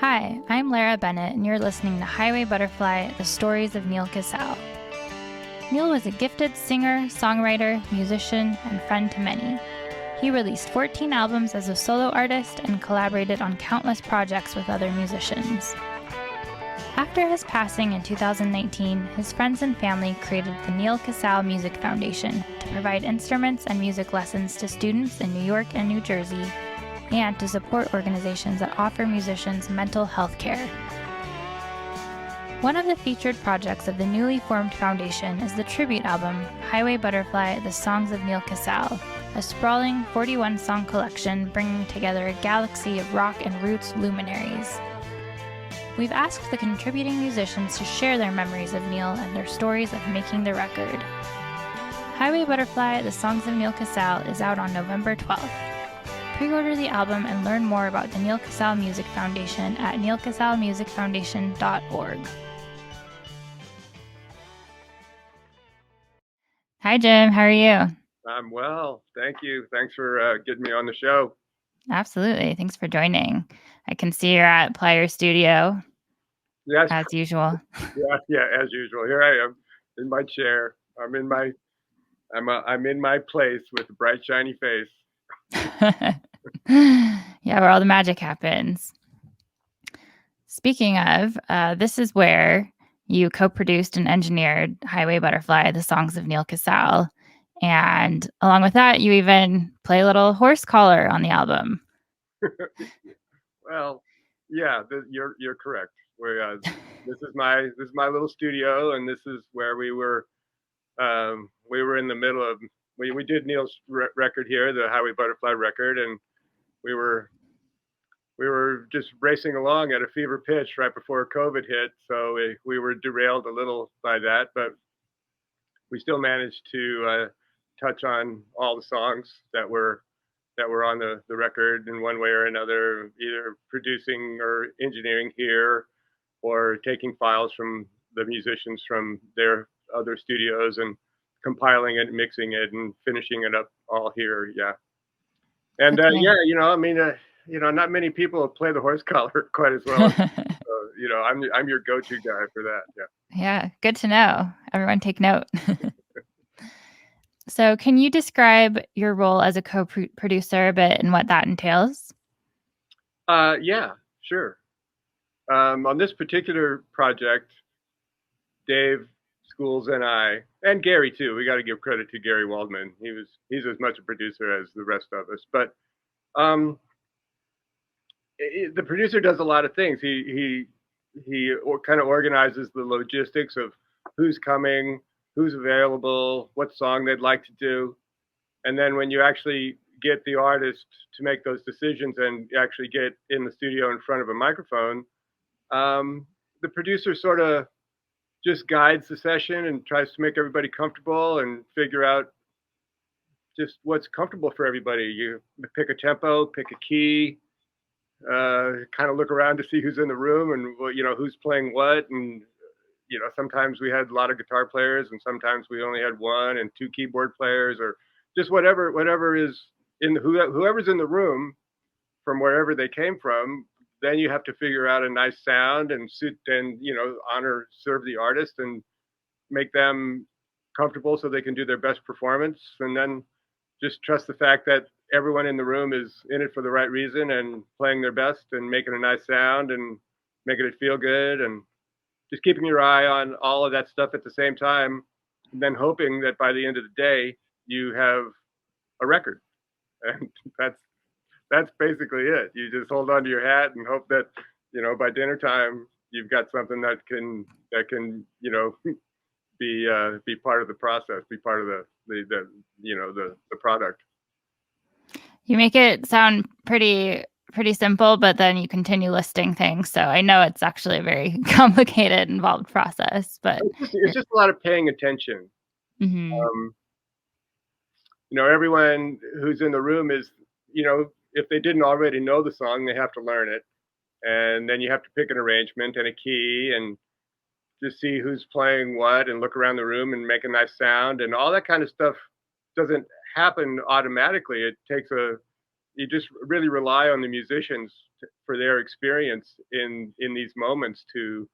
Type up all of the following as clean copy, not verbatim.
Hi, I'm Lara Bennett, and you're listening to Highway Butterfly, The Stories of Neal Casal. Neal was a gifted singer, songwriter, musician, and friend to many. He released 14 albums as a solo artist and collaborated on countless projects with other musicians. After his passing in 2019, his friends and family created the Neal Casal Music Foundation to provide instruments and music lessons to students in New York and New Jersey, and to support organizations that offer musicians mental health care. One of the featured projects of the newly formed foundation is the tribute album, Highway Butterfly, The Songs of Neal Casal, a sprawling 41-song collection bringing together a galaxy of rock and roots luminaries. We've asked the contributing musicians to share their memories of Neal and their stories of making the record. Highway Butterfly, The Songs of Neal Casal is out on November 12th. Pre-order the album and learn more about the Neal Casal Music Foundation at nealcasalmusicfoundation.org. Hi, Jim. How are you? I'm well. Thank you. Thanks for getting me on the show. Absolutely. Thanks for joining. I can see you're at Plier Studio. Yes. As usual. Yeah, as usual. Here I am in my chair. I'm in my place with a bright, shiny face. Yeah, where all the magic happens. Speaking of, this is where you co-produced and engineered Highway Butterfly, The Songs of Neal Casal. And along with that, you even play a little horse collar on the album. Well, yeah, you're correct. This is my little studio, and this is where we were in the middle of we did Neal's record here, the Highway Butterfly record, and we were just racing along at a fever pitch right before COVID hit, so we were derailed a little by that, but we still managed to touch on all the songs that were on the record in one way or another, either producing or engineering here, or taking files from the musicians from their other studios and compiling it, mixing it, and finishing it up all here. Yeah, and yeah, not many people play the horse collar quite as well. So, I'm your go-to guy for that. Yeah. Yeah, good to know. Everyone take note. So can you describe your role as a co-producer a bit and what that entails? Yeah, sure. On this particular project, Dave Schools and I, and Gary too, we got to give credit to Gary Waldman. He's as much a producer as the rest of us, but the producer does a lot of things. He kind of organizes the logistics of who's coming, who's available, what song they'd like to do. And then when you actually get the artist to make those decisions and actually get in the studio in front of a microphone, the producer sort of just guides the session and tries to make everybody comfortable and figure out just what's comfortable for everybody. You pick a tempo, pick a key, kind of look around to see who's in the room and who's playing what. And sometimes we had a lot of guitar players, and sometimes we only had one and two keyboard players, or just whatever is in whoever's in the room from wherever they came from. Then you have to figure out a nice sound and suit and serve the artist and make them comfortable so they can do their best performance. And then just trust the fact that everyone in the room is in it for the right reason and playing their best and making a nice sound and making it feel good, and just keeping your eye on all of that stuff at the same time, and then hoping that by the end of the day you have a record. And that's basically it. You just hold on to your hat and hope that by dinner time you've got something that can be part of the process, be part of the product. You make it sound pretty simple, but then you continue listing things. So I know it's actually a very complicated, involved process. But it's just a lot of paying attention. Mm-hmm. Everyone who's in the room is, if they didn't already know the song, they have to learn it, and then you have to pick an arrangement and a key and just see who's playing what and look around the room and make a nice sound, and all that kind of stuff doesn't happen automatically. It takes a you just really rely on the musicians for their experience in these moments to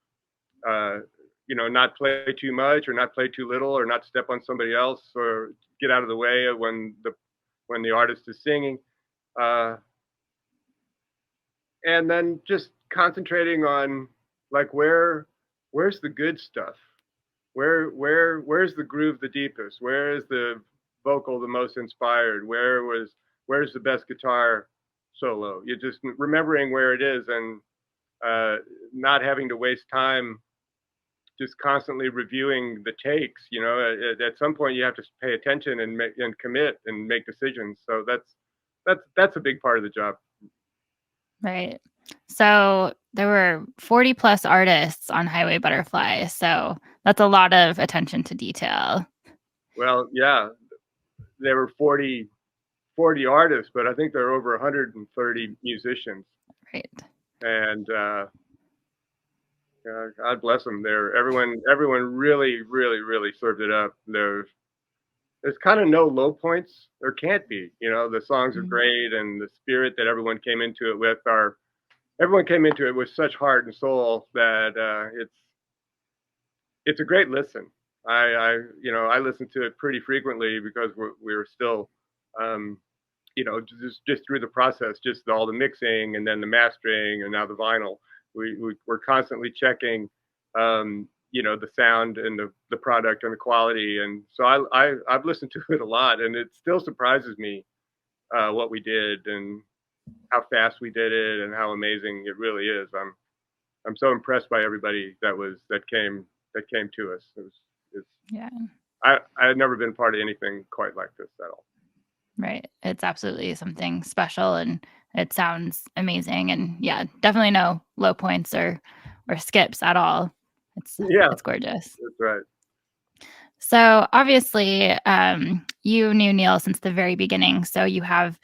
not play too much or not play too little or not step on somebody else or get out of the way of when the artist is singing, and then just concentrating on like where's the good stuff, where's the groove the deepest, where is the vocal the most inspired, where's the best guitar solo. You're just remembering where it is and not having to waste time just constantly reviewing the takes. At some point you have to pay attention and commit and make decisions. So that's a big part of the job. Right. So there were 40 plus artists on Highway Butterfly. So that's a lot of attention to detail. Well, yeah, there were 40 artists, but I think there are over 130 musicians. Right. And God bless them. Everyone really, really, really served it up. There's kind of no low points. There can't be. The songs are great, and the spirit that everyone came into it with such heart and soul that it's a great listen. I listen to it pretty frequently because we were still just through the process, just all the mixing and then the mastering and now the vinyl. We're constantly checking, the sound and the product and the quality. And so I've listened to it a lot, and it still surprises me what we did and how fast we did it and how amazing it really is. I'm so impressed by everybody that came to us. Yeah. I had never been part of anything quite like this at all. Right. It's absolutely something special, and it sounds amazing. And yeah, definitely no low points or skips at all. It's gorgeous. That's right. So obviously, you knew Neal since the very beginning. So you have,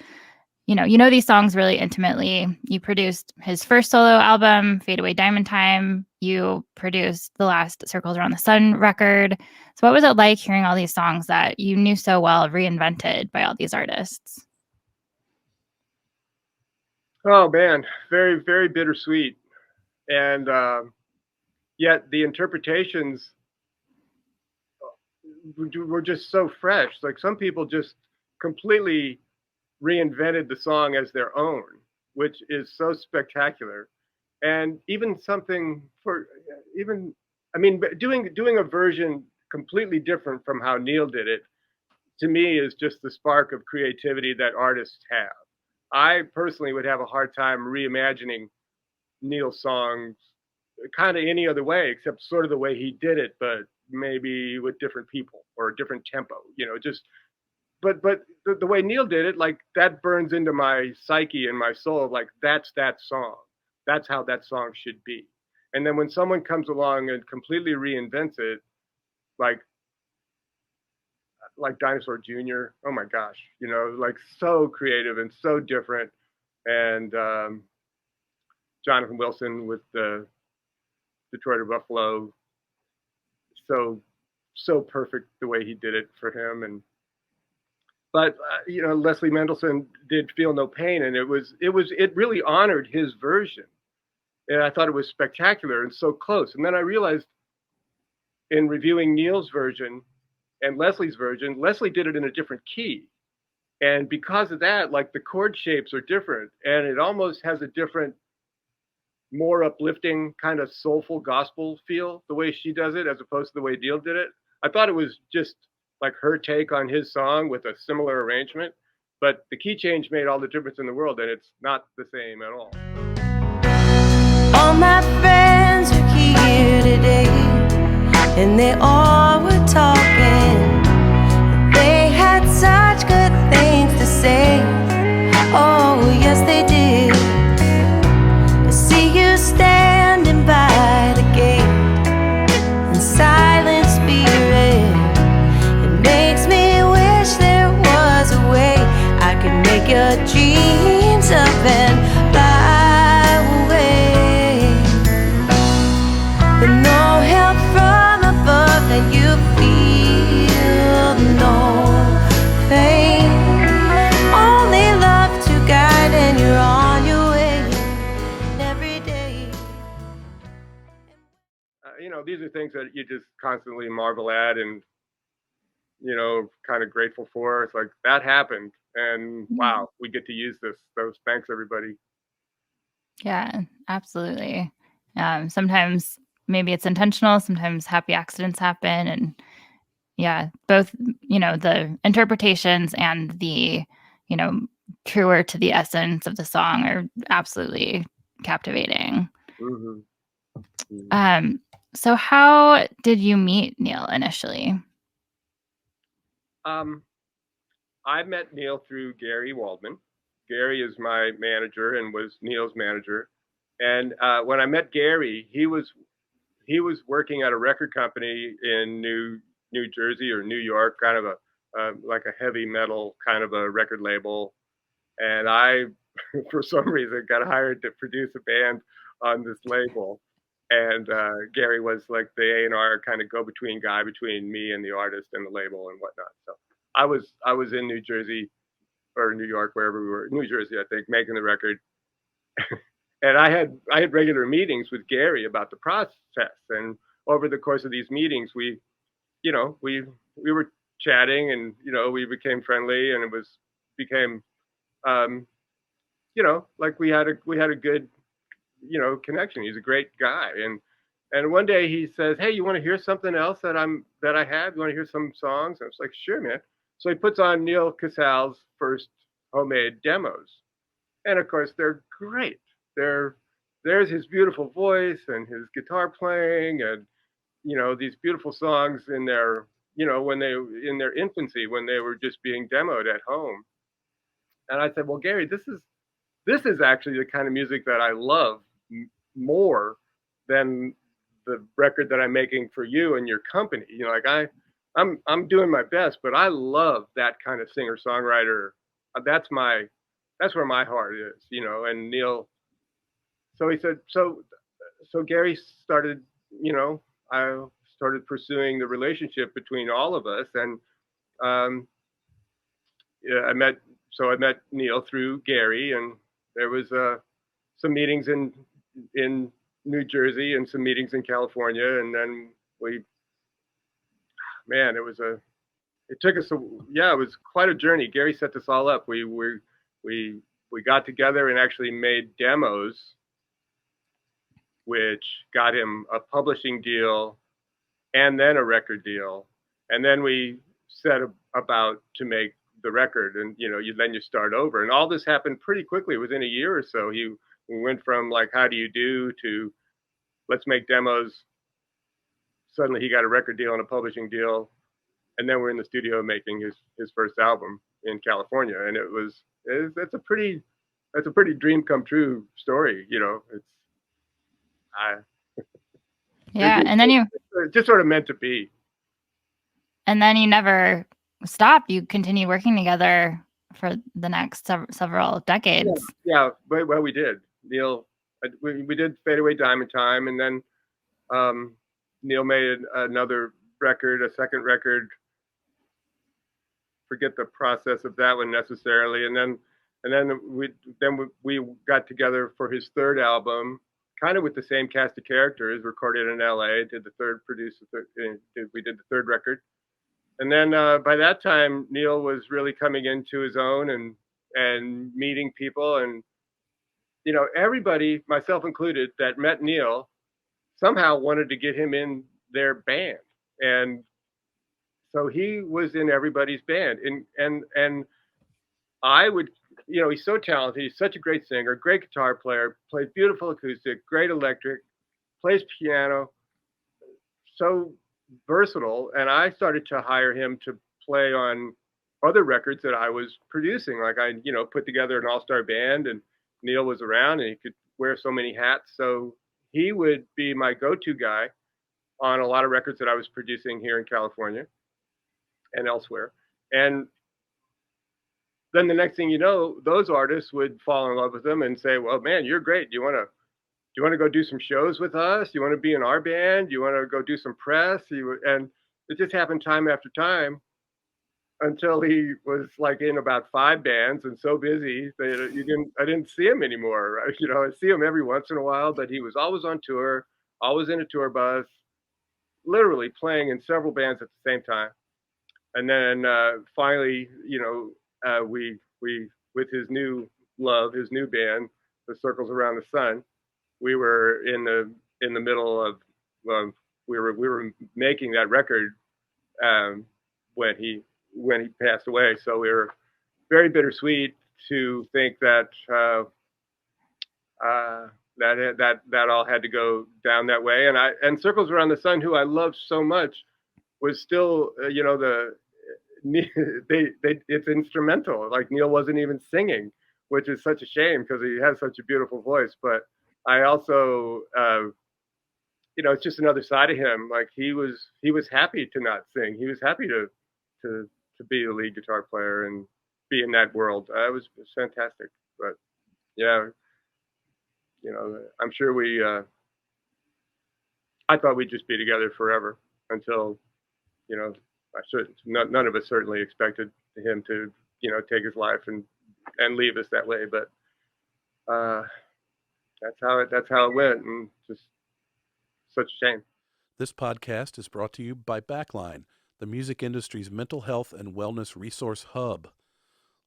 these songs really intimately. You produced his first solo album, Fade Away Diamond Time. You produced the last Circles Around the Sun record. So what was it like hearing all these songs that you knew so well reinvented by all these artists? Oh man, very, very bittersweet. And yet the interpretations were just so fresh. Like some people just completely reinvented the song as their own, which is so spectacular. And even doing a version completely different from how Neal did it, to me, is just the spark of creativity that artists have. I personally would have a hard time reimagining Neal's songs kind of any other way, except sort of the way he did it, but maybe with different people or a different tempo, but the way Neal did it, like that burns into my psyche and my soul. Like that's that song. That's how that song should be. And then when someone comes along and completely reinvents it, like Dinosaur Jr., oh my gosh, like so creative and so different. And Jonathan Wilson with the Detroit or Buffalo, so perfect the way he did it for him. But Leslie Mendelson did Feel No Pain, and it really honored his version, and I thought it was spectacular and so close. And then I realized in reviewing Neal's version and Leslie's version, Leslie did it in a different key, and because of that, like the chord shapes are different, and it almost has a different, more uplifting kind of soulful gospel feel the way she does it as opposed to the way Neal did it. I thought it was just like her take on his song with a similar arrangement, but the key change made all the difference in the world, and it's not the same at all. All my friends are here today, and they all were talking. They had such good things to say. Oh, yes, they did. I see you standing by the gate in silent spirit. Makes me wish there was a way I could make your dreams up and fly away. But no help from above, and you feel these are things that you just constantly marvel at and, you know, kind of grateful for. It's like that happened, and wow, we get to use this. So thanks, everybody. Yeah, absolutely. Sometimes maybe it's intentional, sometimes happy accidents happen. And yeah, both, you know, the interpretations and the, you know, truer to the essence of the song are absolutely captivating. Mm-hmm. So how did you meet Neal initially? I met Neal through Gary Waldman. Gary is my manager and was Neal's manager. And when I met Gary, he was working at a record company in New Jersey or New York, kind of a like a heavy metal kind of a record label. And I, for some reason, got hired to produce a band on this label. And Gary was like the A&R kind of go-between guy between me and the artist and the label and whatnot. So I was in New Jersey or New York, wherever we were, New Jersey, I think, making the record. And I had regular meetings with Gary about the process. And over the course of these meetings, we were chatting, and you know, we became friendly, and it became like we had a good, you know, connection. He's a great guy. And one day he says, "Hey, you want to hear something else that I have? You want to hear some songs?" I was like, "Sure, man." So he puts on Neal Casal's first homemade demos, and of course they're great. There's his beautiful voice and his guitar playing, and you know, these beautiful songs in their, you know, when they in their infancy, when they were just being demoed at home. And I said, "Well, Gary, this is actually the kind of music that I love more than the record that I'm making for you and your company. You know, like I'm doing my best, but I love that kind of singer songwriter. That's where my heart is, you know." And Neal, so he said, so Gary started, you know, I started pursuing the relationship between all of us, and yeah, I met Neal through Gary, and there was some meetings in New Jersey and some meetings in California, and then it took us it was quite a journey. Gary set this all up. We got together and actually made demos, which got him a publishing deal and then a record deal, and then we set about to make the record, and you know, then you start over, and all this happened pretty quickly within a year or so. We went from like, how do you do, to let's make demos. Suddenly he got a record deal and a publishing deal, and then we're in the studio making his first album in California, and that's a pretty dream come true story, you know. And then you just sort of meant to be. And then you never stopped. You continued working together for the next several decades. Yeah, well, we did. Neal, we did Fade Away Diamond Time, and then Neal made another record, a second record. Forget the process of that one necessarily, and then we got together for his third album, kind of with the same cast of characters, recorded in LA. We did the third record. And then by that time, Neal was really coming into his own and meeting people. And, you know, everybody, myself included, that met Neal somehow wanted to get him in their band. And so he was in everybody's band. And I would, you know, he's so talented. He's such a great singer, great guitar player, plays beautiful acoustic, great electric, plays piano, so versatile. And I started to hire him to play on other records that I was producing. Like I, you know, put together an all-star band, and Neal was around and he could wear so many hats. So he would be my go-to guy on a lot of records that I was producing here in California and elsewhere. And then the next thing you know, those artists would fall in love with him and say, "Well, man, you're great. Do you want to go do some shows with us? Do you want to be in our band? Do you want to go do some press?" And it just happened time after time until he was like in about 5 bands and so busy that I didn't see him anymore. You know, I see him every once in a while, but he was always on tour, always in a tour bus, literally playing in several bands at the same time. And then finally, we with his new love, his new band, the Circles Around the Sun, we were in the middle of we were making that record um, when he passed away. So we were very bittersweet to think that that all had to go down that way. And Circles Around the Sun, who I loved so much, was still it's instrumental. Like Neal wasn't even singing, which is such a shame because he has such a beautiful voice. But I also it's just another side of him. Like he was happy to not sing. He was happy to be a lead guitar player and be in that world. It was fantastic. But yeah, I'm sure I thought we'd just be together forever until, none of us certainly expected him to, take his life and leave us that way. But that's how it went, and just such a shame. This podcast is brought to you by Backline, the music industry's mental health and wellness resource hub.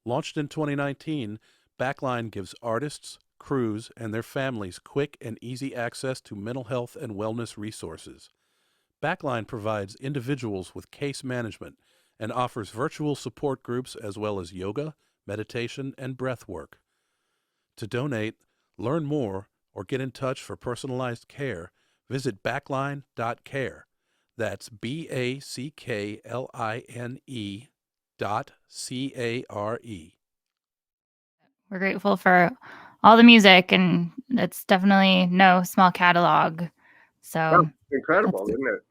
Launched in 2019, Backline gives artists, crews, and their families quick and easy access to mental health and wellness resources. Backline provides individuals with case management and offers virtual support groups as well as yoga, meditation, and breath work. To donate, learn more, or get in touch for personalized care, visit backline.care. That's BACKLINE.CARE. We're grateful for all the music, and it's definitely no small catalog. So incredible, isn't it?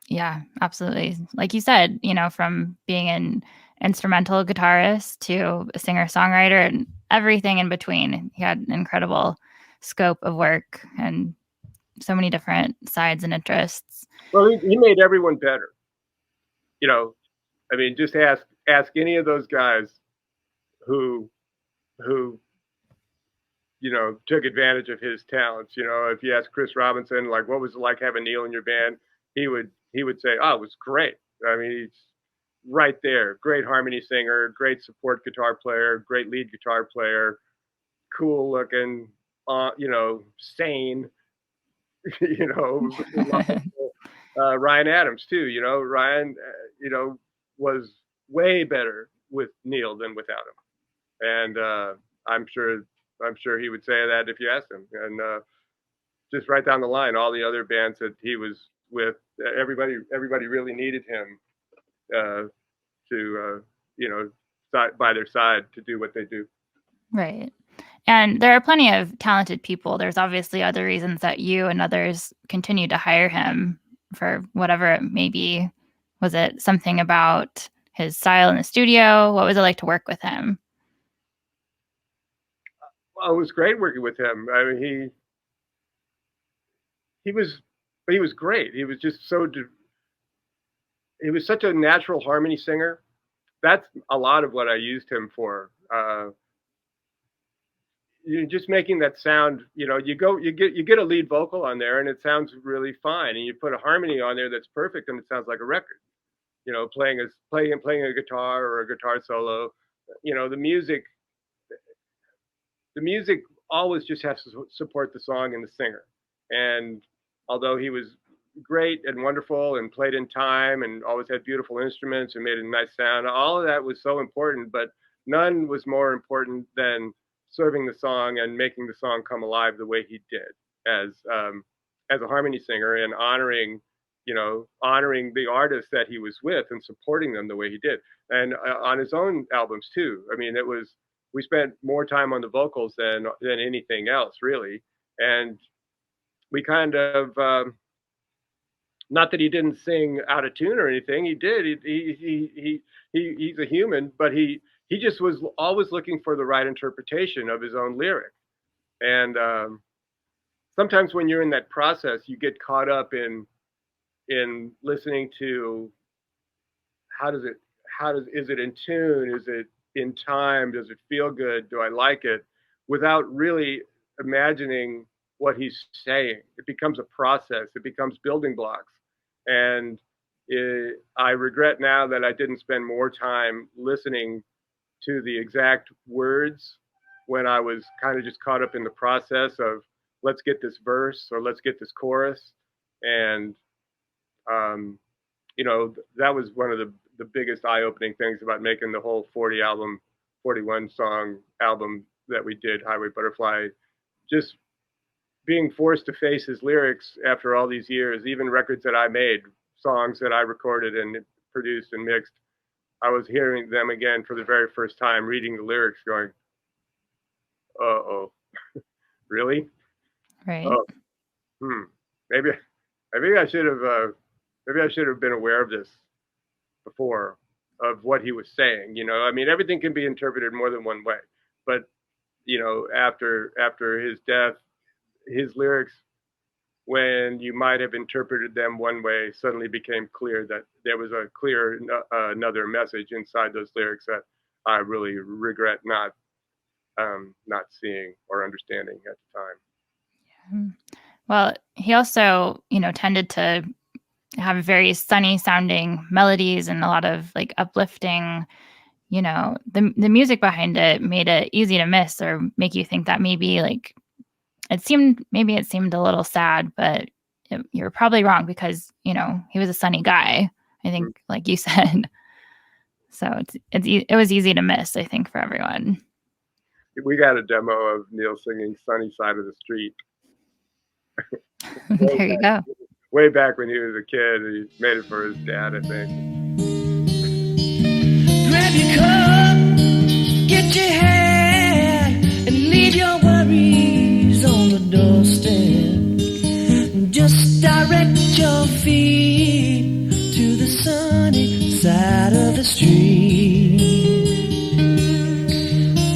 Yeah, absolutely. Like you said, from being an instrumental guitarist to a singer-songwriter and everything in between. He had an incredible scope of work and so many different sides and interests. Well, he made everyone better. Just ask any of those guys who took advantage of his talents. If you ask Chris Robinson, like, what was it like having Neal in your band? He would say, oh, it was great. He's right there. Great harmony singer, great support guitar player, great lead guitar player, cool looking, sane, Ryan Adams too. Ryan, was way better with Neal than without him. And I'm sure he would say that if you asked him. And just right down the line, all the other bands that he was with, everybody really needed him to by their side to do what they do. Right. And there are plenty of talented people. There's obviously other reasons that you and others continue to hire him for whatever it may be. Was it something about his style in the studio? What was it like to work with him? Well, it was great working with him. He was great. He was just he was such a natural harmony singer. That's a lot of what I used him for. Just making that sound, you get a lead vocal on there and it sounds really fine, and you put a harmony on there that's perfect and it sounds like a record. Playing a guitar or a guitar solo, the music always just has to support the song and the singer. And although he was great and wonderful and played in time and always had beautiful instruments and made a nice sound, all of that was so important, but none was more important than serving the song and making the song come alive the way he did as a harmony singer, and honoring the artists that he was with and supporting them the way he did. And on his own albums too. We spent more time on the vocals than anything else, really. And we kind of, not that he didn't sing out of tune or anything. He did. He's a human, but he just was always looking for the right interpretation of his own lyric. And sometimes when you're in that process, you get caught up in listening to is it in tune? Is it in time? Does it feel good? Do I like it? Without really imagining what he's saying. It becomes a process. It becomes building blocks. And I regret now that I didn't spend more time listening to the exact words when I was kind of just caught up in the process of let's get this verse or let's get this chorus. And, that was one of the biggest eye-opening things about making the whole 41 song album that we did, Highway Butterfly, just being forced to face his lyrics after all these years, even records that I made, songs that I recorded and produced and mixed. I was hearing them again for the very first time, reading the lyrics, going, "Uh-oh, really? Right. Oh, maybe I should have been aware of this before, of what he was saying. I mean, everything can be interpreted more than one way, but after his death, his lyrics, when you might have interpreted them one way, suddenly became clear that there was a clear another message inside those lyrics that I really regret not seeing or understanding at the time. Well, he also, tended to have very sunny sounding melodies and a lot of like uplifting, the music behind it made it easy to miss or make you think that maybe like it seemed a little sad, but you're probably wrong because, he was a sunny guy, I think, like you said. So it was easy to miss, I think, for everyone. We got a demo of Neal singing Sunny Side of the Street. There you go. Way back when he was a kid. He made it for his dad, I think. Grab your cup, get your hat, and leave your worries on the doorstep. Just direct your feet to the sunny side of the street.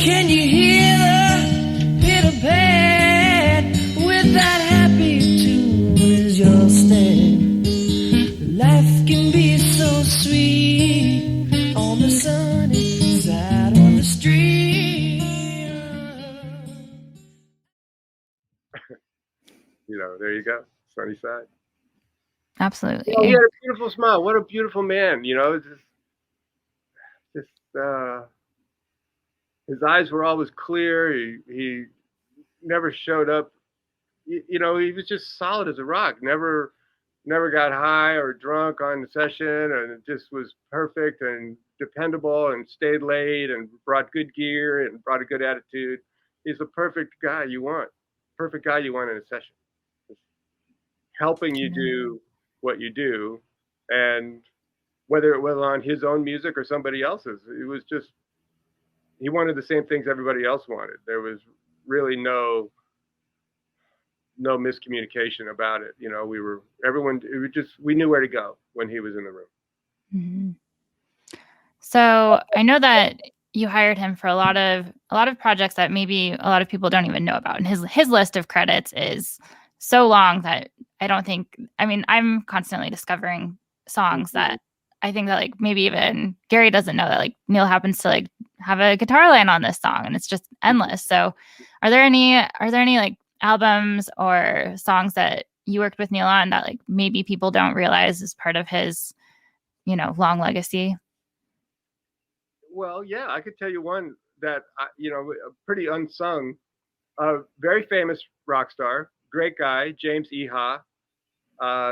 Can you hear the pitter-pat with that happy tune as your step? Life can be so sweet on the sunny side of the street. There you go. Sunny side. Absolutely. He had a beautiful smile. What a beautiful man. His eyes were always clear. He never showed up. He was just solid as a rock. Never got high or drunk on the session, and it just was perfect and dependable and stayed late and brought good gear and brought a good attitude. He's the perfect guy you want. Perfect guy you want in a session. Helping you do what you do, and whether it was on his own music or somebody else's, it was just, he wanted the same things everybody else wanted. There was really no miscommunication about it. We knew where to go when he was in the room. Mm-hmm. So I know that you hired him for a lot of projects that maybe a lot of people don't even know about, and his list of credits is so long that I'm constantly discovering songs that I think that like maybe even Gary doesn't know that like Neal happens to like have a guitar line on this song, and it's just endless. So are there any like albums or songs that you worked with Neal on that like maybe people don't realize is part of his, long legacy? Well, yeah, I could tell you one that, pretty unsung, very famous rock star, great guy, James Iha,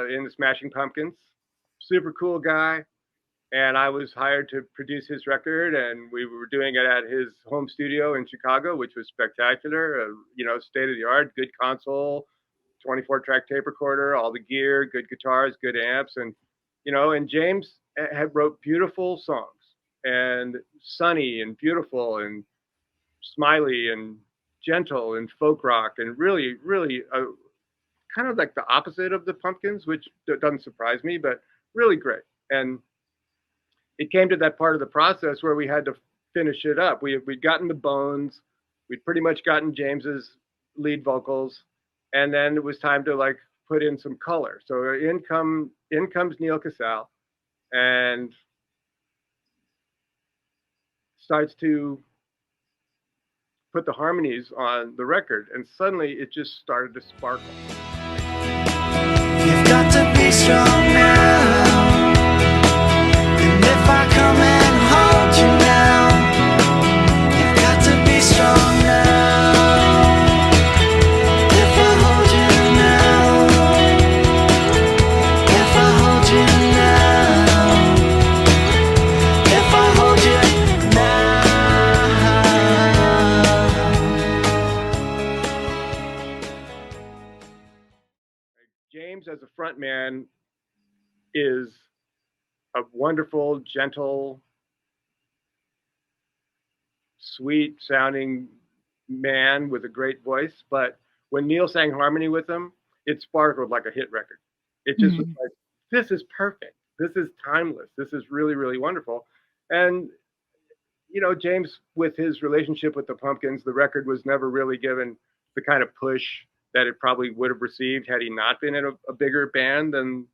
in the Smashing Pumpkins. Super cool guy. And I was hired to produce his record, and we were doing it at his home studio in Chicago, which was spectacular. State of the art, good console, 24-track tape recorder, all the gear, good guitars, good amps. And, and James had wrote beautiful songs, and sunny and beautiful and smiley and gentle and folk rock, and really, really kind of like the opposite of the Pumpkins, which doesn't surprise me, but really great. And it came to that part of the process where we had to finish it up. We'd gotten the bones, we'd pretty much gotten James's lead vocals, and then it was time to like put in some color. So in comes Neal Casal and starts to put the harmonies on the record, and suddenly it just started to sparkle. You've got to be strong now. as a front man is a wonderful, gentle, sweet sounding man with a great voice. But when Neal sang harmony with him, it sparkled like a hit record. It just was like, this is perfect. This is timeless. This is really, really wonderful. And, you know, James, with his relationship with the Pumpkins, the record was never really given the kind of push that it probably would have received had he not been in a bigger band than,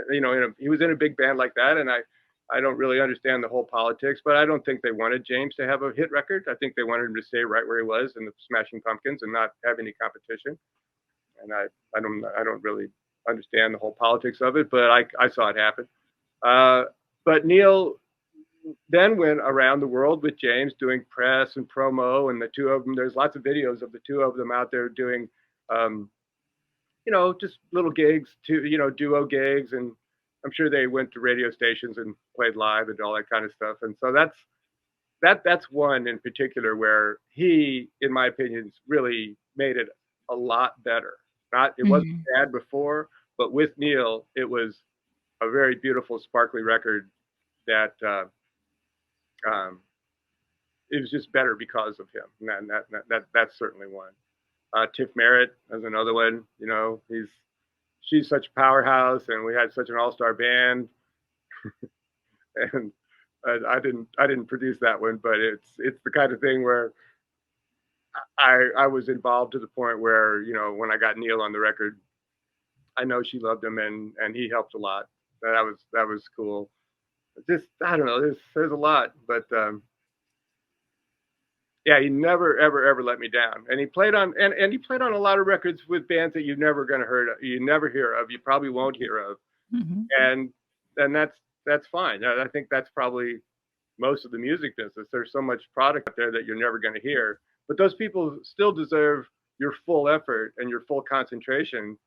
you know, he was in a big band like that. And I don't really understand the whole politics, but I don't think they wanted James to have a hit record. I think they wanted him to stay right where he was in the Smashing Pumpkins and not have any competition. And I don't really understand the whole politics of it, but I saw it happen. But Neal then went around the world with James doing press and promo, and the two of them, there's lots of videos of the two of them out there doing, you know, just little gigs, you know, duo gigs. And I'm sure they went to radio stations and played live and all that kind of stuff. And so that's one in particular where he, in my opinion, really made it a lot better. It wasn't bad before, but with Neal, it was a very beautiful, sparkly record that it was just better because of him. And that's certainly one. Tiff Merritt is another one. You know, she's such a powerhouse, and we had such an all-star band. And I didn't produce that one, but it's the kind of thing where I was involved to the point where, you know, when I got Neal on the record, I know she loved him, and he helped a lot. That was cool. Just, I don't know, there's a lot, but yeah, he never ever let me down. And he played on and he played on a lot of records with bands that you're never you never hear of, you probably won't hear of. And that's fine. I think that's probably most of the music business. There's so much product out there that you're never going to hear, but those people still deserve your full effort and your full concentration.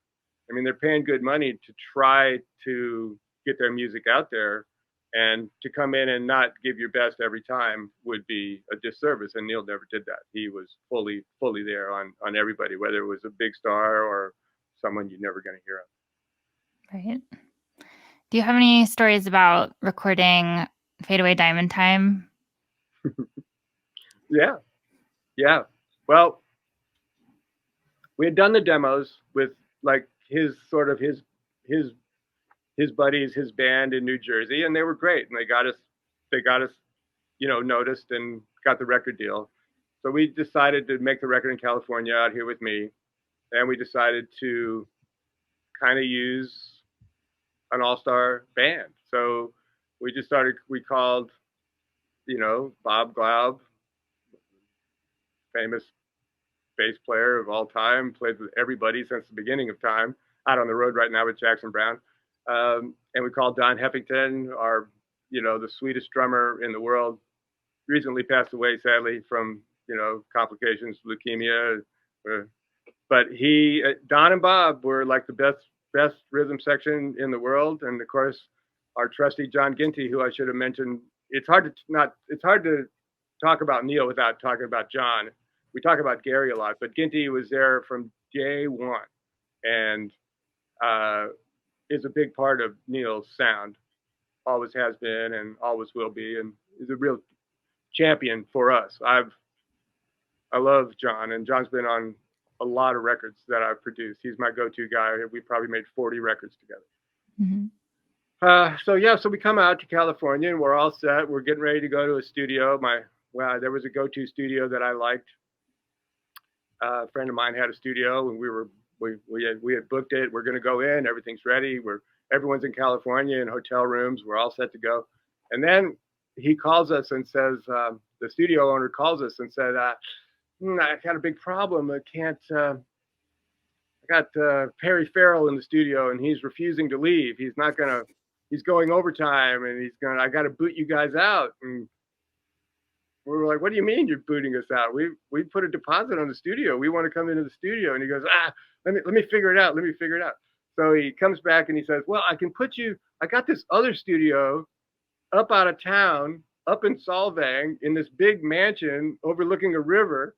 I mean, they're paying good money to try to get their music out there, and to come in and not give your best every time would be a disservice. And Neal never did that. He was fully there on everybody, whether it was a big star or someone you're never going to hear of. Right. Do you have any stories about recording Fade Away Diamond Time? Yeah. Well, we had done the demos with like his buddies, his band in New Jersey, and they were great. And they got us, you know, noticed and got the record deal. So we decided to make the record in California out here with me. And we decided to kind of use an all-star band. So we called, you know, Bob Glaub, famous bass player of all time, played with everybody since the beginning of time, out on the road right now with Jackson Browne. And we called Don Heffington, you know, the sweetest drummer in the world, recently passed away, sadly, from, you know, complications, leukemia. But Don and Bob were like the best rhythm section in the world. And of course, our trusty John Ginty, who I should have mentioned. It's hard to talk about Neal without talking about John. We talk about Gary a lot, but Ginty was there from day one, and is a big part of Neal's sound. Always has been and always will be, and is a real champion for us. I love John, and John's been on a lot of records that I've produced. He's my go-to guy. We probably made 40 records together. So we come out to California, and we're all set. We're getting ready to go to a studio. There was a go-to studio that I liked. A friend of mine had a studio, and we had booked it. We're going to go in. Everything's ready. Everyone's in California in hotel rooms. We're all set to go. And then he calls us and says, the studio owner calls us and said, I got a big problem. I got Perry Farrell in the studio, and he's refusing to leave. He's going overtime, and I got to boot you guys out. And we were like, what do you mean you're booting us out? We put a deposit on the studio. We want to come into the studio. And he goes, let me figure it out. So he comes back and he says, well, I got this other studio up out of town, up in Solvang, in this big mansion overlooking a river.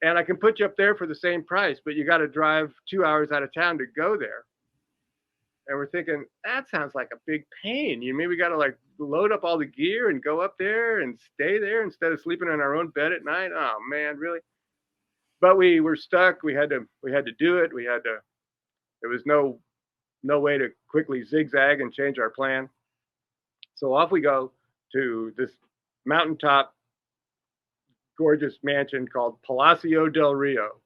And I can put you up there for the same price, but you got to drive 2 hours out of town to go there. And we're thinking, that sounds like a big pain. You mean we got to like load up all the gear and go up there and stay there instead of sleeping in our own bed at night? Oh man, really? But we were stuck. We had to do it. There was no way to quickly zigzag and change our plan. So off we go to this mountaintop, gorgeous mansion called Palacio del Rio,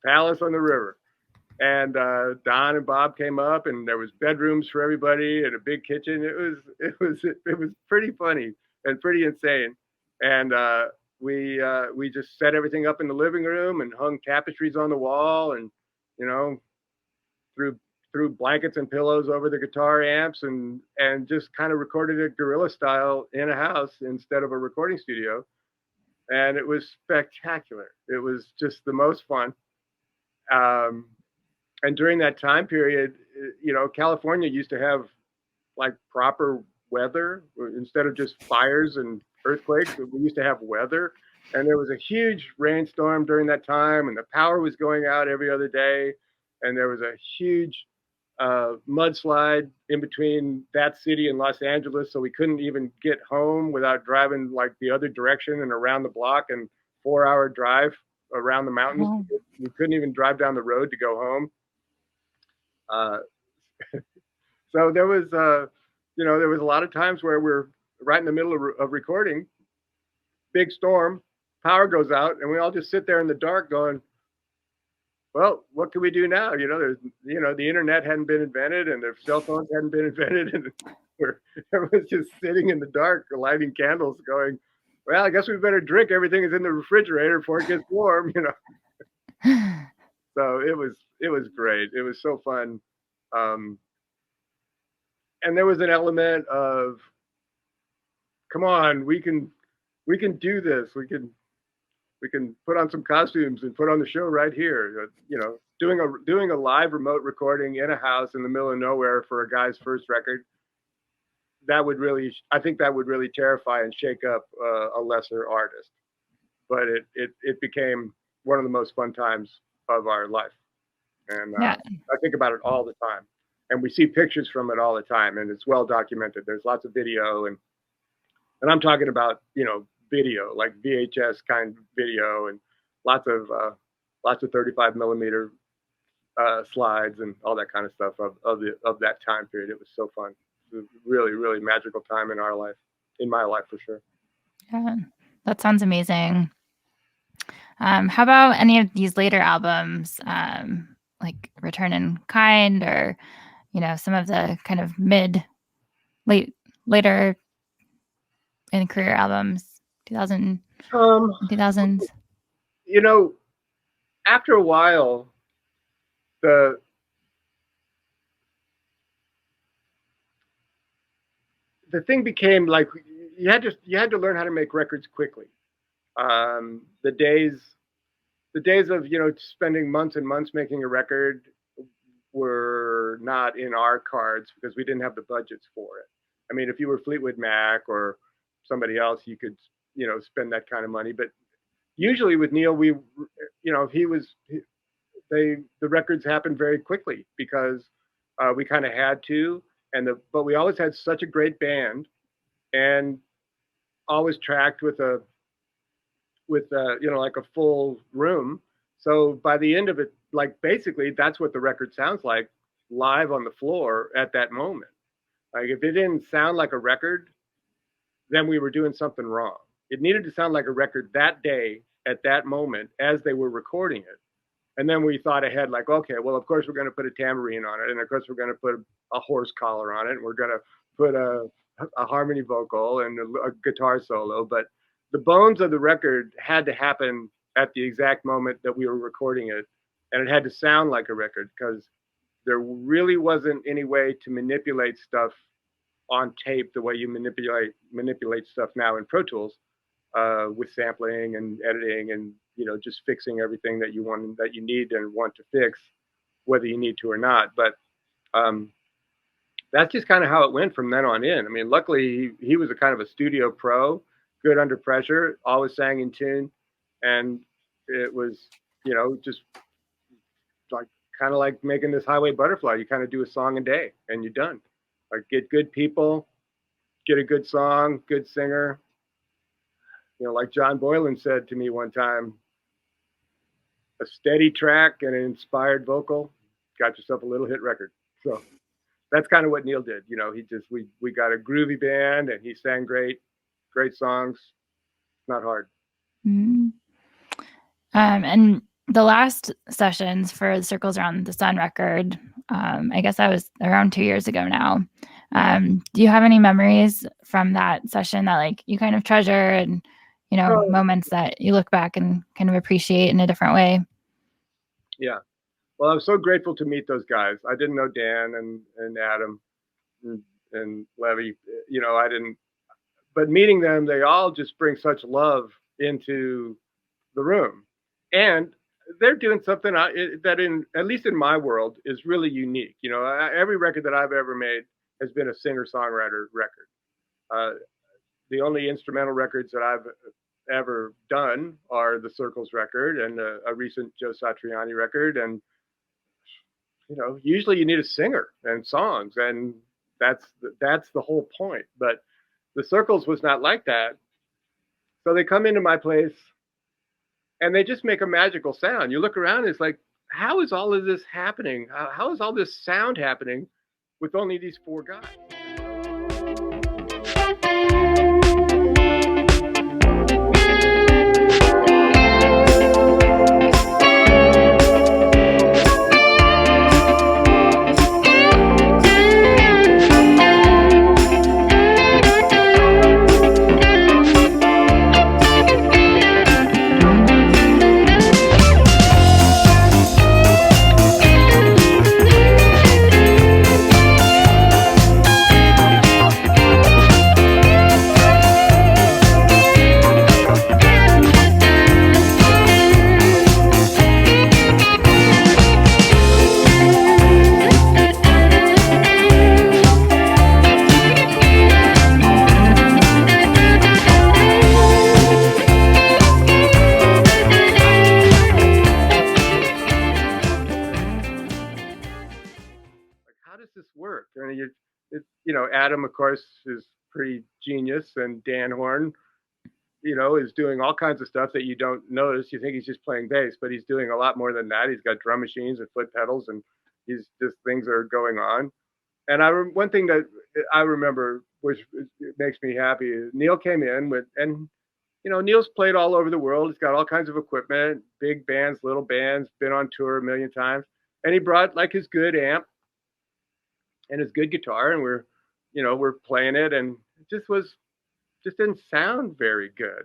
Palace on the River. And Don and Bob came up, and there was bedrooms for everybody and a big kitchen. It was pretty funny and pretty insane. And we just set everything up in the living room and hung tapestries on the wall, and threw blankets and pillows over the guitar amps, and just kind of recorded it guerrilla style in a house instead of a recording studio. And it was spectacular. It was just the most fun. And during that time period, California used to have like proper weather instead of just fires and earthquakes. We used to have weather, and there was a huge rainstorm during that time, and the power was going out every other day, and there was a huge mudslide in between that city and Los Angeles, so we couldn't even get home without driving like the other direction and around the block, and 4-hour drive around the mountains. Wow. We couldn't even drive down the road to go home. So there was a lot of times where we're right in the middle of recording, big storm, power goes out, and we all just sit there in the dark going, well, what can we do now? The internet hadn't been invented, and the cell phones hadn't been invented, and everyone's just sitting in the dark, lighting candles, going, well, I guess we better drink everything is in the refrigerator before it gets warm, So it was great. It was so fun. And there was an element of, come on, we can do this. We can put on some costumes and put on the show right here. Doing a live remote recording in a house in the middle of nowhere for a guy's first record. I think that would really terrify and shake up a lesser artist. But it became one of the most fun times of our life. And I think about it all the time. And we see pictures from it all the time, and it's well documented. There's lots of video, and I'm talking about, video, like VHS kind of video, and lots of 35 millimeter slides and all that kind of stuff of that time period. It was so fun. It was a really, really magical time in our life, in my life for sure. Yeah, that sounds amazing. How about any of these later albums, like Return in Kind, or some of the kind of later in career albums, 2000s? After a while, the thing became like you had to learn how to make records quickly. The days of spending months and months making a record were not in our cards because we didn't have the budgets for it. I mean, if you were Fleetwood Mac or somebody else, you could spend that kind of money. But usually with Neal, the records happened very quickly because we kind of had to, but we always had such a great band, and always tracked with like a full room. So by the end of it, like basically that's what the record sounds like live on the floor at that moment. Like if it didn't sound like a record, then we were doing something wrong. It needed to sound like a record that day at that moment as they were recording it. And then we thought ahead, like, okay, well, of course we're going to put a tambourine on it, and of course we're going to put a horse collar on it, and we're going to put a harmony vocal and a guitar solo. But the bones of the record had to happen at the exact moment that we were recording it, and it had to sound like a record because there really wasn't any way to manipulate stuff on tape the way you manipulate stuff now in Pro Tools, with sampling and editing and just fixing everything that you want, that you need and want to fix, whether you need to or not. But that's just kind of how it went from then on in. I mean, luckily he was a kind of a studio pro, good under pressure, always sang in tune, and it was just like kind of like making this Highway Butterfly. You kind of do a song a day and you're done. Like get good people, get a good song, good singer. You know, like John Boylan said to me one time, a steady track and an inspired vocal, got yourself a little hit record. So that's kind of what Neal did. You know, we got a groovy band and he sang great songs. Not hard. Mm-hmm. And the last sessions for the Circles Around the Sun record, I guess that was around 2 years ago now. Do you have any memories from that session that like you kind of treasure and, you know, moments that you look back and kind of appreciate in a different way? Yeah. Well, I was so grateful to meet those guys. I didn't know Dan and Adam and Levy. You know, I didn't. But meeting them, they all just bring such love into the room, and they're doing something that, at least in my world, is really unique. You know, every record that I've ever made has been a singer-songwriter record. The only instrumental records that I've ever done are the Circles record and a recent Joe Satriani record, and you know, usually you need a singer and songs, and that's the whole point. But the Circles was not like that. So they come into my place and they just make a magical sound. You look around, it's like, how is all of this happening? How is all this sound happening with only these four guys? You know, Adam, of course, is pretty genius, and Dan Horn, you know, is doing all kinds of stuff that you don't notice. You think he's just playing bass, but he's doing a lot more than that. He's got drum machines and foot pedals, and he's just things are going on. And one thing that I remember, which makes me happy, is Neal came in and you know, Neal's played all over the world. He's got all kinds of equipment, big bands, little bands, been on tour a million times, and he brought like his good amp and his good guitar, and we're playing it, and it just didn't sound very good.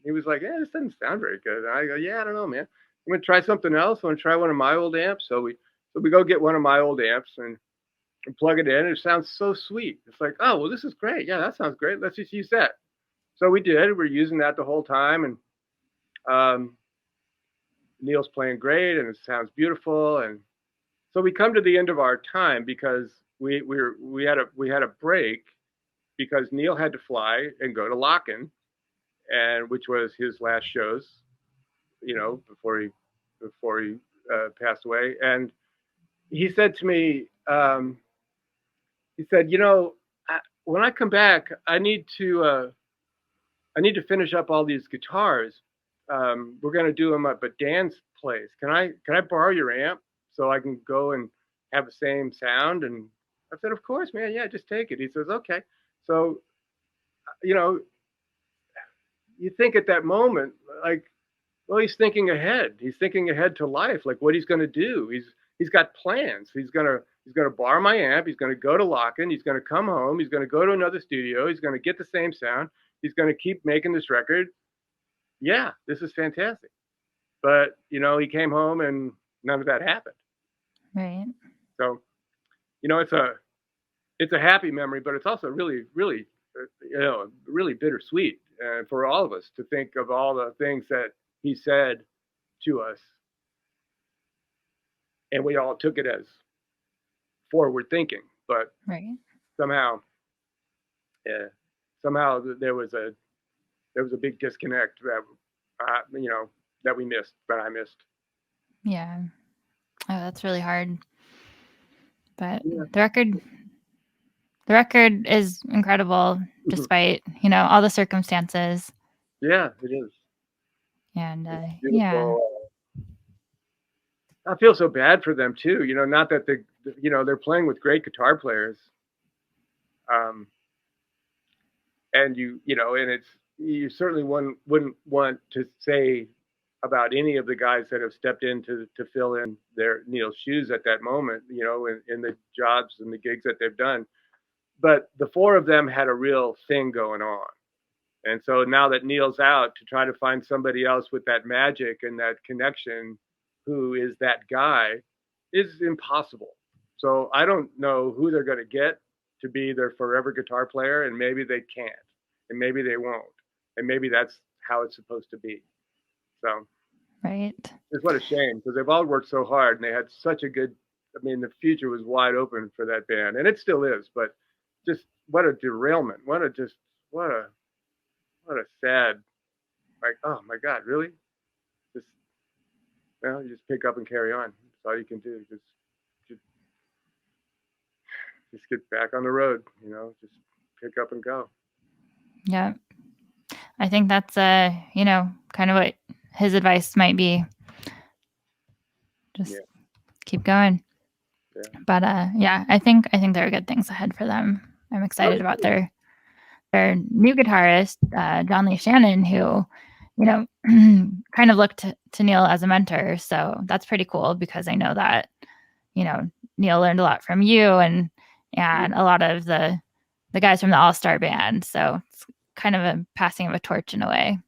He was like, "Yeah, this doesn't sound very good." And I go, "Yeah, I don't know, man. I'm gonna try something else. I'm gonna try one of my old amps." So we go get one of my old amps and plug it in. And it sounds so sweet. It's like, "Oh, well, this is great. Yeah, that sounds great. Let's just use that." So we did. We're using that the whole time, and Neal's playing great, and it sounds beautiful. And so we come to the end of our time because we had a break because Neal had to fly and go to Locken, and which was his last shows, you know, before he passed away. And he said to me, he said, "You know, when I come back, I need to finish up all these guitars. We're gonna do them up at Dan's place. Can I borrow your amp so I can go and have the same sound?" And I said, "Of course, man. Yeah, just take it." He says, "Okay." So, you know, you think at that moment, like, well, he's thinking ahead. He's thinking ahead to life, like what he's going to do. He's got plans. He's gonna borrow my amp. He's going to go to Locken. He's going to come home. He's going to go to another studio. He's going to get the same sound. He's going to keep making this record. Yeah, this is fantastic. But you know, he came home and none of that happened. Right. So, you know, it's a happy memory, but it's also really, really, you know, really bittersweet for all of us to think of all the things that he said to us, and we all took it as forward thinking. But right. somehow there was a big disconnect that you know, that we missed, that I missed. Yeah. Oh, that's really hard. But Yeah. the record is incredible despite, all the circumstances. Yeah, it is. And It's yeah. beautiful. I feel so bad for them too. Not that they're playing with great guitar players. And you certainly wouldn't want to say about any of the guys that have stepped in to fill in Neal's shoes at that moment, in the jobs and the gigs that they've done. But the four of them had a real thing going on. And so now that Neal's out, to try to find somebody else with that magic and that connection who is that guy is impossible. So I don't know who they're going to get to be their forever guitar player, and maybe they can't, and maybe they won't, and maybe that's how it's supposed to be. So Right. it's what a shame, because they've all worked so hard and they had such a good, the future was wide open for that band, and it still is, but just what a derailment. What a sad, like, oh my God, really? You just pick up and carry on. That's all you can do. Just get back on the road, just pick up and go. Yeah. I think that's, kind of what his advice might be. Just keep going. Yeah. But I think there are good things ahead for them. I'm excited about their new guitarist, John Lee Shannon, who, kind of looked to Neal as a mentor. So that's pretty cool, because I know that, Neal learned a lot from you and a lot of the guys from the All-Star Band. So it's kind of a passing of a torch in a way.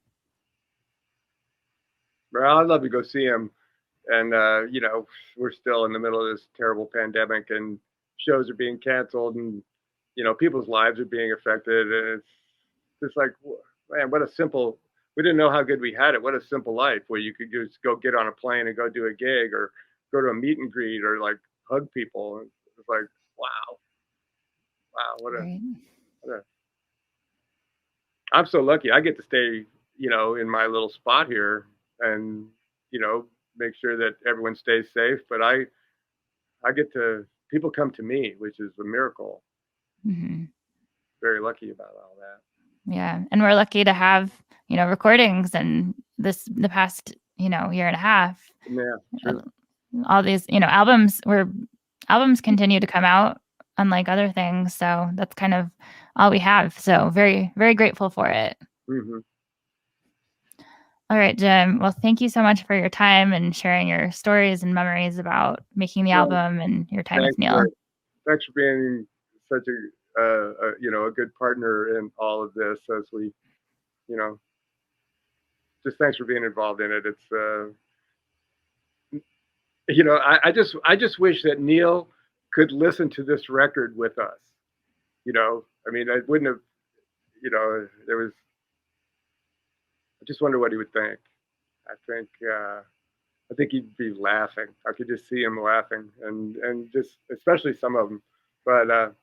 Well, I'd love to go see him. And, we're still in the middle of this terrible pandemic, and shows are being canceled, and, people's lives are being affected. And it's just like, man, we didn't know how good we had it. What a simple life where you could just go get on a plane and go do a gig or go to a meet and greet or like hug people. It's like, wow, I'm so lucky. I get to stay, in my little spot here and, make sure that everyone stays safe. But I people come to me, which is a miracle. Mm-hmm. Very lucky about all that. Yeah. And we're lucky to have, recordings and the past, year and a half. Yeah. True. All these, albums continue to come out, unlike other things. So that's kind of all we have. So very, very grateful for it. Mm-hmm. All right, Jim. Well, thank you so much for your time and sharing your stories and memories about making the album and your time with Neal. Thanks for being such a good partner in all of this, as we, just thanks for being involved in it. It's, I just wish that Neal could listen to this record with us. I wouldn't have, I just wonder what he would think. I think he'd be laughing. I could just see him laughing, and just especially some of them. But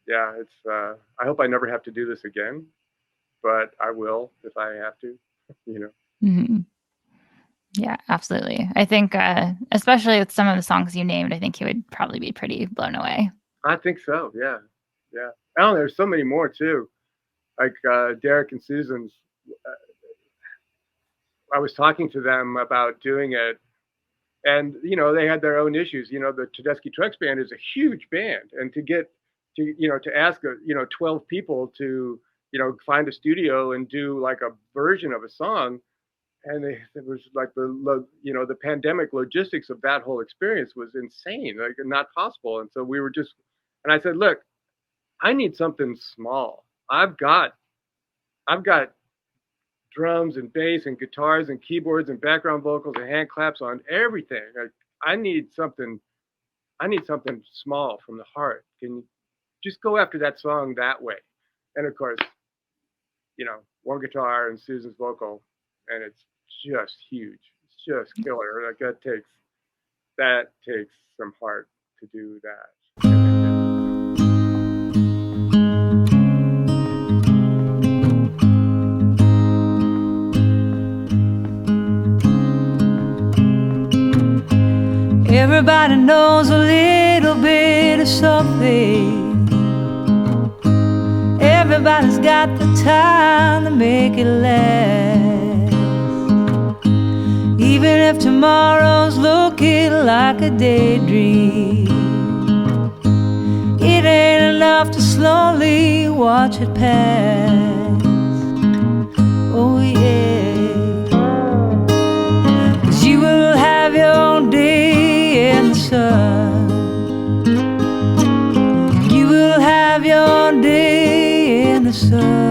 it's. I hope I never have to do this again, but I will if I have to. Mm-hmm. Yeah, absolutely. I think, especially with some of the songs you named, I think he would probably be pretty blown away. I think so. Yeah. Oh, there's so many more too, like Derek and Susan's. I was talking to them about doing it, and they had their own issues. The Tedeschi Trucks band is a huge band, and to ask 12 people to find a studio and do like a version of a song, and it was like the pandemic logistics of that whole experience was insane, like not possible. And so and I said, look, I need something small. I've got drums and bass and guitars and keyboards and background vocals and hand claps on everything. Like, I need something small from the heart. Can you just go after that song that way? And of course, one guitar and Susan's vocal, and it's just huge. It's just killer. Like that takes some heart to do that. Everybody knows a little bit of something. Everybody's got the time to make it last. Even if tomorrow's looking like a daydream, it ain't enough to slowly watch it pass. Oh yeah, 'cause you will have your own day in the sun. You will have your own day in the sun.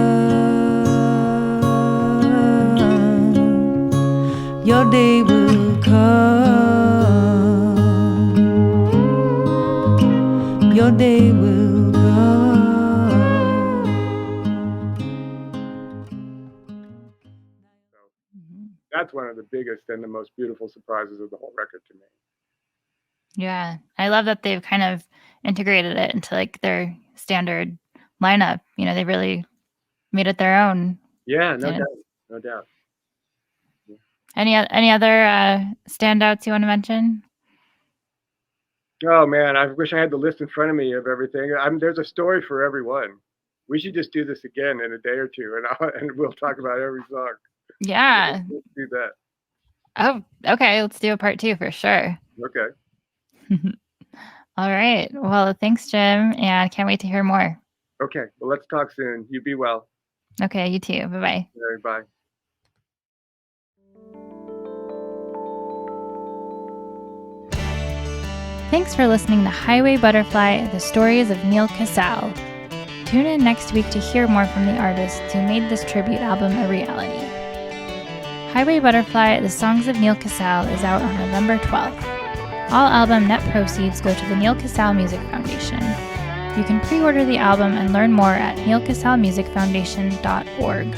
Your day will come. Your day will come. That's one of the biggest and the most beautiful surprises of the whole record to me. Yeah. I love that they've kind of integrated it into like their standard lineup. You know, they really made it their own. Yeah, no Yeah. doubt. No doubt. Any other standouts you want to mention? Oh man, I wish I had the list in front of me of everything. There's a story for everyone. We should just do this again in a day or two, and we'll talk about every song. Yeah. Let's do that. Oh, okay. Let's do a part 2 for sure. Okay. All right. Well, thanks, Jim, and can't wait to hear more. Okay. Well, let's talk soon. You be well. Okay, you too. Bye-bye. Bye. Thanks for listening to Highway Butterfly, the stories of Neal Casal. Tune in next week to hear more from the artists who made this tribute album a reality. Highway Butterfly, the songs of Neal Casal is out on November 12th. All album net proceeds go to the Neal Casal Music Foundation. You can pre-order the album and learn more at nealcasalmusicfoundation.org.